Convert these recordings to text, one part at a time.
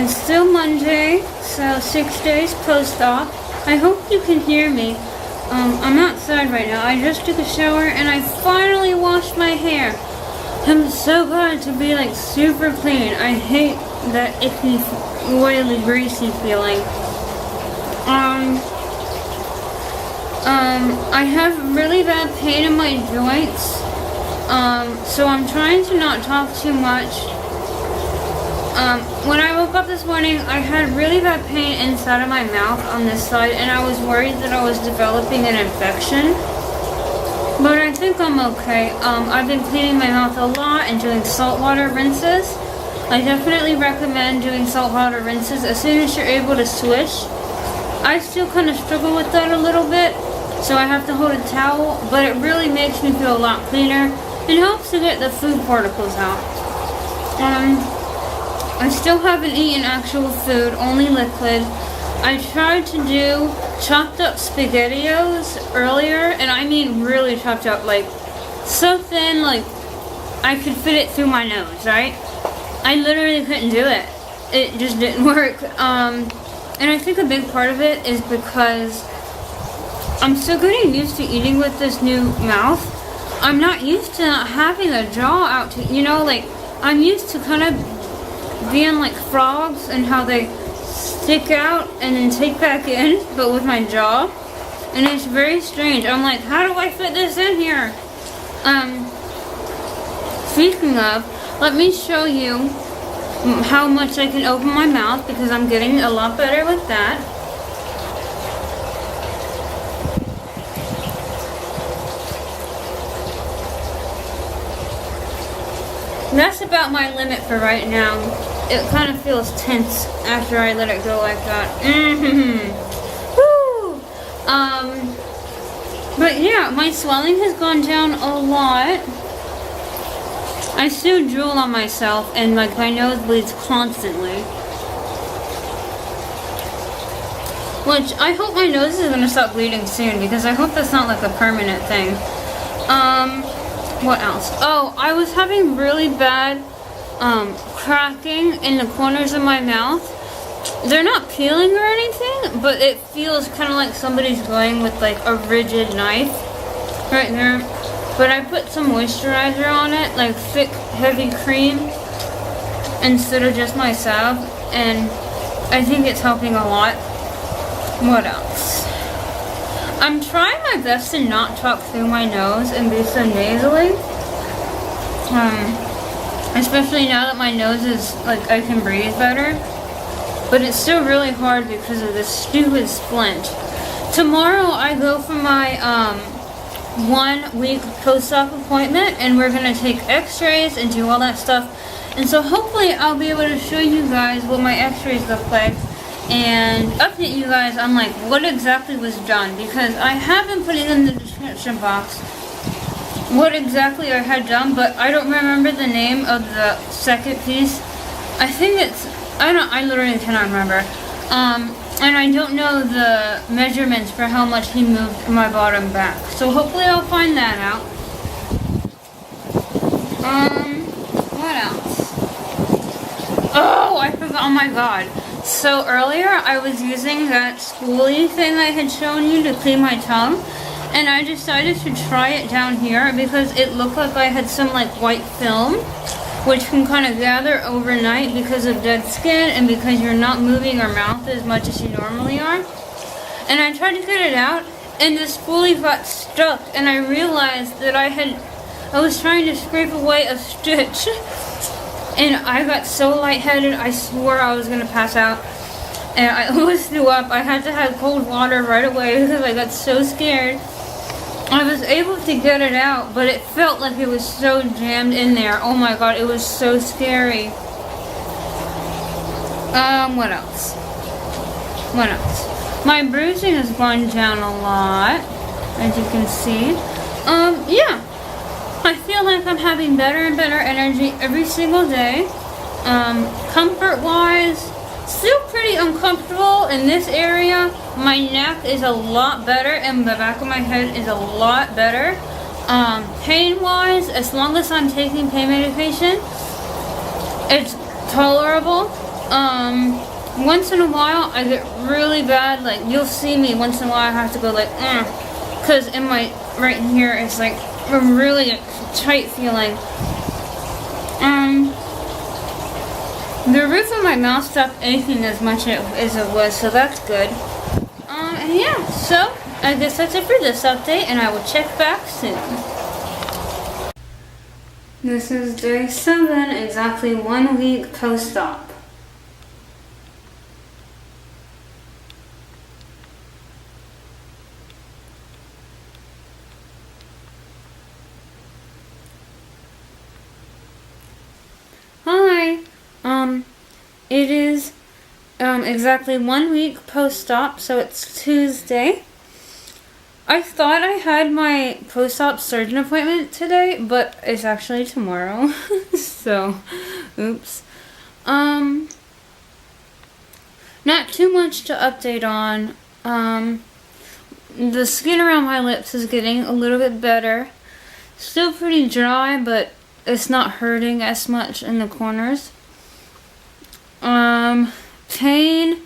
It's still Monday, so 6 days post-op. I hope you can hear me. I'm outside right now. I just took a shower and I finally washed my hair. I'm so glad to be like super clean. I hate that icky, oily, greasy feeling. I have really bad pain in my joints. So I'm trying to not talk too much. When I woke up this morning, I had really bad pain inside of my mouth on this side, and I was worried that I was developing an infection. But I think I'm okay. I've been cleaning my mouth a lot and doing saltwater rinses. I definitely recommend doing saltwater rinses as soon as you're able to switch. I still kind of struggle with that a little bit, so I have to hold a towel, but it really makes me feel a lot cleaner. It helps to get the food particles out. I still haven't eaten actual food, only liquid. I tried to do chopped up SpaghettiOs earlier, and I mean really chopped up, like so thin, like I could fit it through my nose, right? I literally couldn't do it. It just didn't work. And I think a big part of it is because I'm still getting used to eating with this new mouth. I'm not used to not having a jaw out to, you know, like I'm used to kind of being like frogs and how they stick out and then take back in, but with my jaw. And it's very strange. I'm like, how do I fit this in here? Speaking of, let me show you how much I can open my mouth, because I'm getting a lot better with that. That's about my limit for right now. It kind of feels tense after I let it go like that. Woo! But yeah, my swelling has gone down a lot. I still drool on myself and like my nose bleeds constantly. Which I hope my nose is gonna stop bleeding soon, because I hope that's not like a permanent thing. What else? Oh, I was having really bad cracking in the corners of my mouth. They're not peeling or anything, but it feels kind of like somebody's going with like a rigid knife right there. But I put some moisturizer on it, like thick, heavy cream, instead of just my salve, and I think it's helping a lot. What else? I'm trying my best to not talk through my nose and be so nasally. Especially now that my nose is, like, I can breathe better. But it's still really hard because of this stupid splint. Tomorrow I go for my, 1 week post-op appointment, and we're gonna take x-rays and do all that stuff. And so hopefully I'll be able to show you guys what my x-rays look like, and update you guys on like what exactly was done, because I have been putting in the description box what exactly I had done, but I don't remember the name of the second piece. I think it's, I literally cannot remember. And I don't know the measurements for how much he moved my bottom back. So hopefully I'll find that out. What else? Oh, I forgot, oh my god. So earlier I was using that spoolie thing I had shown you to clean my tongue, and I decided to try it down here because it looked like I had some like white film, which can kind of gather overnight because of dead skin and because you're not moving your mouth as much as you normally are. And I tried to get it out, and the spoolie got stuck, and I realized that I was trying to scrape away a stitch. And I got so lightheaded, I swore I was going to pass out. And I almost threw up. I had to have cold water right away because I got so scared. I was able to get it out, but it felt like it was so jammed in there. Oh my god, it was so scary. What else? What else? My bruising has gone down a lot, as you can see. Yeah. I feel like I'm having better and better energy every single day. Comfort-wise, still pretty uncomfortable in this area. My neck is a lot better, and the back of my head is a lot better. Pain-wise, as long as I'm taking pain medication, it's tolerable. Once in a while I get really bad, like you'll see me once in a while I have to go like, because in my, right here it's like a really tight feeling. The roof of my mouth stopped aching as much as it was, so that's good. And yeah, so I guess that's it for this update, and I will check back soon. This is day 7, exactly 1 week post-op. Hi, it is exactly 1 week post-op, so it's Tuesday. I thought I had my post-op surgeon appointment today, but it's actually tomorrow. So, oops. Not too much to update on. The skin around my lips is getting a little bit better. Still pretty dry, but it's not hurting as much in the corners. Pain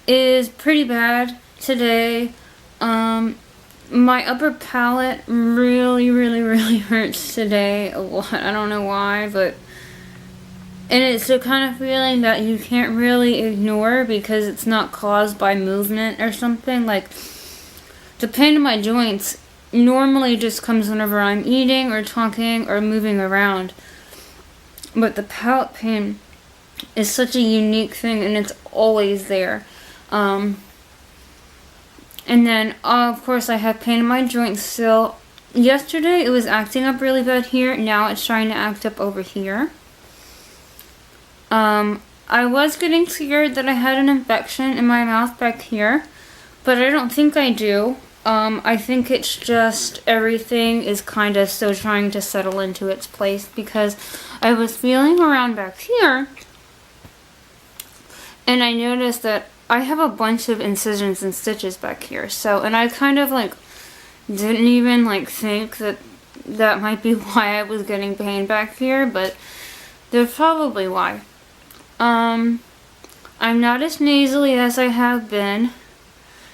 is pretty bad today. My upper palate really hurts today a lot. I don't know why, but and it's the kind of feeling that you can't really ignore because it's not caused by movement or something. Like, the pain in my joints normally just comes whenever I'm eating or talking or moving around. But the palate pain is such a unique thing, and it's always there. And then, of course, I have pain in my joints still. Yesterday, it was acting up really bad here. Now it's trying to act up over here. I was getting scared that I had an infection in my mouth back here, but I don't think I do. I think it's just everything is kind of still trying to settle into its place, because I was feeling around back here and I noticed that I have a bunch of incisions and stitches back here. So, and I kind of like didn't even like think that that might be why I was getting pain back here, but that's probably why. I'm not as nasally as I have been,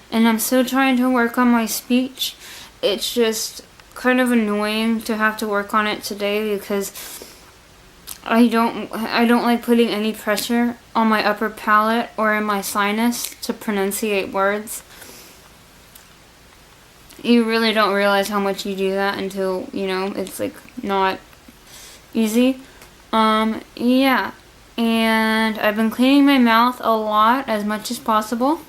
and I'm still trying to work on my speech. It's just kind of annoying to have to work on it today because I don't like putting any pressure on my upper palate or in my sinus to pronunciate words. You really don't realize how much you do that until, you know, it's like not easy. Yeah. And I've been cleaning my mouth a lot, as much as possible.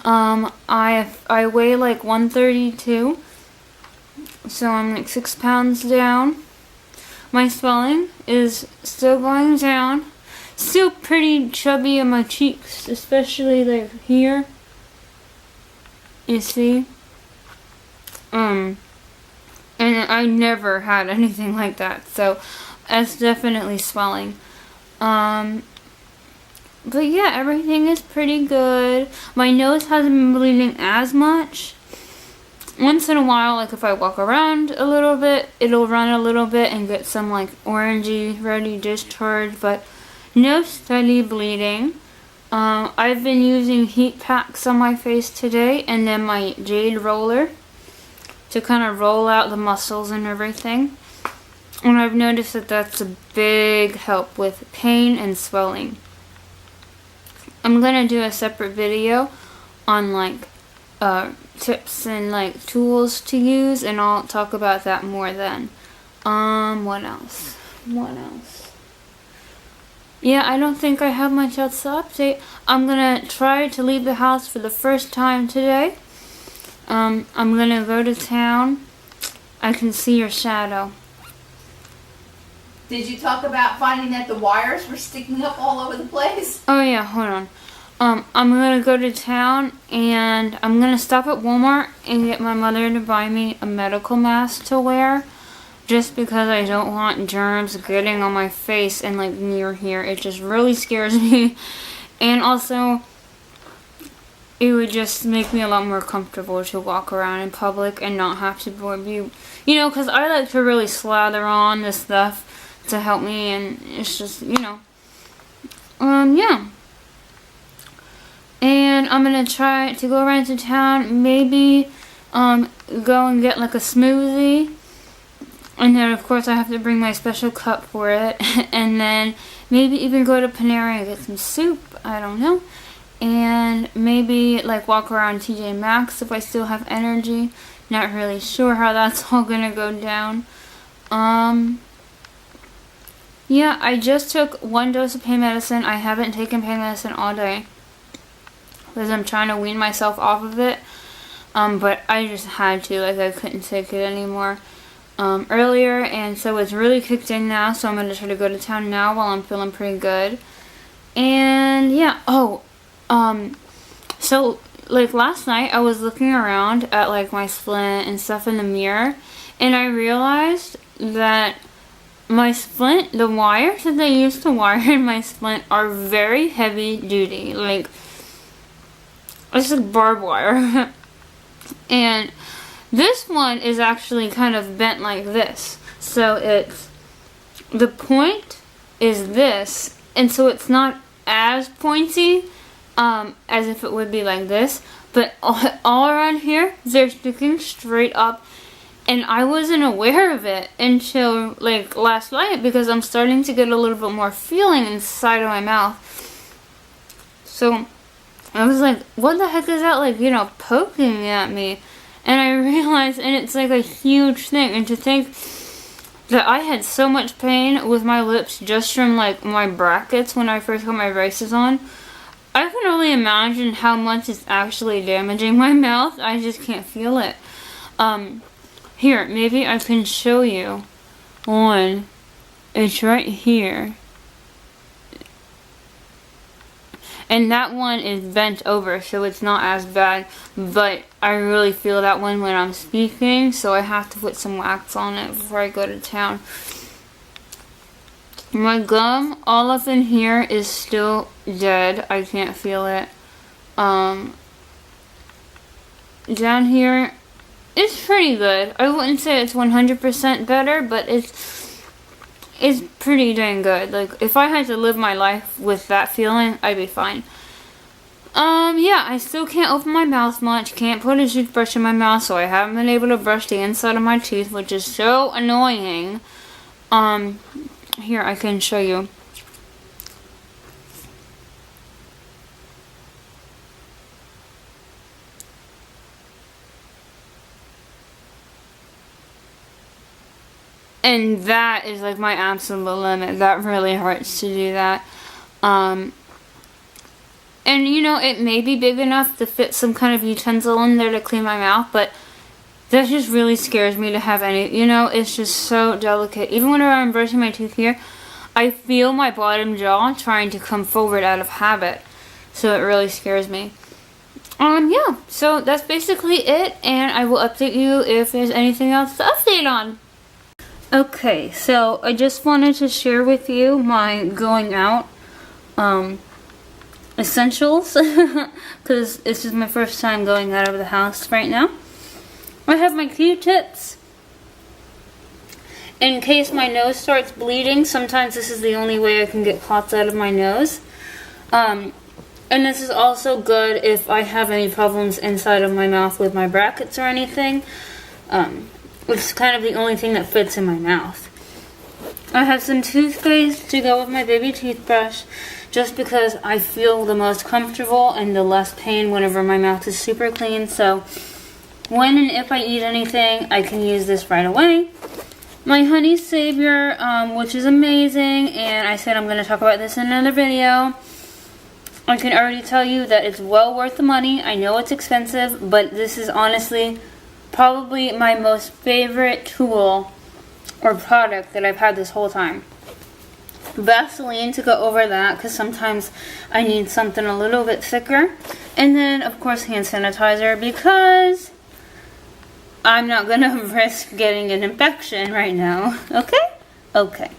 I weigh like 132, so I'm like 6 pounds down. My swelling is still going down. Still pretty chubby in my cheeks, especially like here. You see? And I never had anything like that, so that's definitely swelling. But yeah, everything is pretty good. My nose hasn't been bleeding as much. Once in a while, like if I walk around a little bit, it'll run a little bit and get some like orangey, reddy discharge, but no steady bleeding. I've been using heat packs on my face today, and then my jade roller to kind of roll out the muscles and everything. And I've noticed that that's a big help with pain and swelling. I'm gonna do a separate video on like tips and like tools to use, and I'll talk about that more then. What else? Yeah, I don't think I have much else to update. I'm gonna try to leave the house for the first time today. I'm gonna go to town. I can see your shadow. Did you talk about finding that the wires were sticking up all over the place? Oh yeah, hold on. I'm gonna go to town, and I'm gonna stop at Walmart and get my mother to buy me a medical mask to wear, just because I don't want germs getting on my face and like near here. It just really scares me. And also, it would just make me a lot more comfortable to walk around in public and not have to be, you know, because I like to really slather on this stuff to help me, and it's just, you know. Yeah. And I'm gonna try to go around to town, maybe go and get like a smoothie. And then of course I have to bring my special cup for it. And then maybe even go to Panera and get some soup, I don't know. And maybe like walk around TJ Maxx if I still have energy. Not really sure how that's all gonna go down. Yeah, I just took 1 dose of pain medicine. I haven't taken pain medicine all day because I'm trying to wean myself off of it. But I just had to, like I couldn't take it anymore earlier, and so it's really kicked in now, so I'm going to try to go to town now while I'm feeling pretty good. And yeah, so like last night I was looking around at like my splint and stuff in the mirror, and I realized that my splint, the wires that they use to wire in my splint are very heavy duty, like it's like barbed wire. And this one is actually kind of bent like this. So it's, the point is this, and so it's not as pointy as if it would be like this. But all around here, they're sticking straight up. And I wasn't aware of it until like last night because I'm starting to get a little bit more feeling inside of my mouth. So I was like, what the heck is that, like, you know, poking at me? And I realized, and it's like a huge thing. And to think that I had so much pain with my lips just from like my brackets when I first got my braces on, I can only imagine how much it's actually damaging my mouth. I just can't feel it. Here, maybe I can show you one. It's right here. And that one is bent over, so it's not as bad. But I really feel that one when I'm speaking, so I have to put some wax on it before I go to town. My gum, all up in here, is still dead. I can't feel it. Down here, it's pretty good. I wouldn't say it's 100% better, but it's pretty dang good. Like, if I had to live my life with that feeling, I'd be fine. Yeah, I still can't open my mouth much. Can't put a toothbrush in my mouth, so I haven't been able to brush the inside of my teeth, which is so annoying. Here, I can show you. And that is like my absolute limit. That really hurts to do that. And you know, it may be big enough to fit some kind of utensil in there to clean my mouth, but that just really scares me to have any, you know, it's just so delicate. Even whenever I'm brushing my teeth here, I feel my bottom jaw trying to come forward out of habit. So it really scares me. Yeah, so that's basically it, and I will update you if there's anything else to update on. Okay, so I just wanted to share with you my going out essentials because this is my first time going out of the house right now. I have my Q-tips in case my nose starts bleeding. Sometimes this is the only way I can get clots out of my nose. And this is also good if I have any problems inside of my mouth with my brackets or anything. It's kind of the only thing that fits in my mouth. I have some toothpaste to go with my baby toothbrush, just because I feel the most comfortable and the less pain whenever my mouth is super clean. So when and if I eat anything, I can use this right away. My Honey Savior, which is amazing, and I said I'm going to talk about this in another video. I can already tell you that it's well worth the money. I know it's expensive, but this is honestly probably my most favorite tool or product that I've had this whole time. Vaseline to go over that, because sometimes I need something a little bit thicker. And then, of course, hand sanitizer, because I'm not going to risk getting an infection right now. Okay? Okay.